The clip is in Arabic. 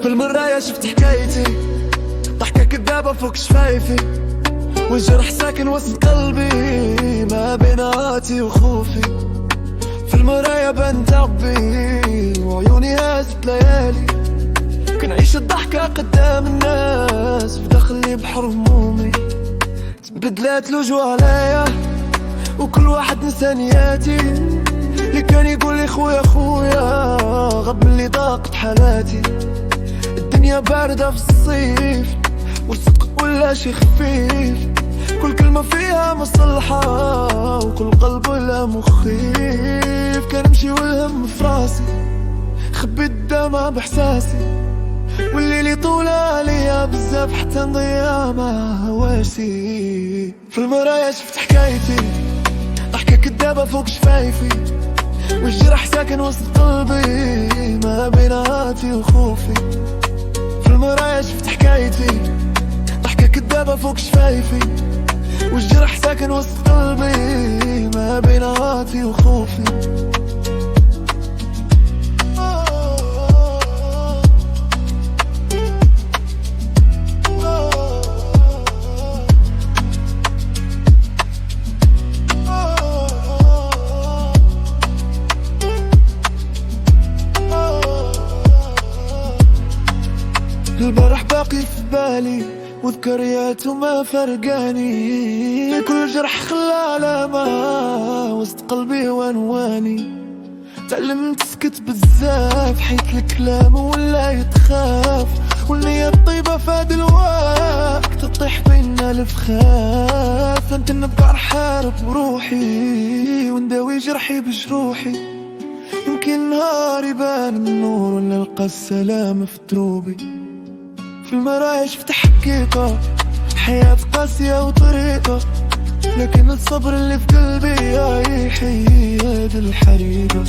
في المراية شفت حكايتي، ضحكة كدابة فوق شفايفي، والجرح ساكن وسط قلبي ما بين آتي وخوفي. في المراية بان تعبي وعيوني هازت ليالي، كنعيش الضحكة قدام الناس في داخلي بحر همومي. تبدلات الوجوه عليا وكل واحد نسى نياتي، اللي كان يقول لي خويا خويا غاب ملي ضاقت حالاتي. الدنيا باردة في الصيف والصدق ولا شي خفيف، كل كلمة فيها مصلحة وكل قلب ولا مخيف. كان امشي والهم في راسي، خبيت الدمع بإحساسي، والليل يطول عليا بزاف حتى نضيع مع هواسي. في المرايا شفت حكايتي، ضحكة كدابة فوق شفايفي، والجرح ساكن وسط قلبي ما بين آتي وخوفي. في المرايا شفت حكايتي، ضحكة كدابة فوق شفايفي، والجرح ساكن وسط قلبي ما بين آتي وخوفي. البارح باقي في بالي وذكرياته ما فرقاني، كل جرح خلى علامة وسط قلبي وانواني. تعلمت اسكت بزاف حيت الكلام ولا يتخاف، والنية الطيبة فاد الوقت تطيح بينا الفخاف. انت نبقى حارب روحي ونداوي جرحي بجروحي، يمكن نهار يبان النور ونلقى السلام في دروبي. في المرايا شفت حقيقة، حياة قاسية وطريقة، لكن الصبر اللي في قلبي يعيش هي هاد الحريقة.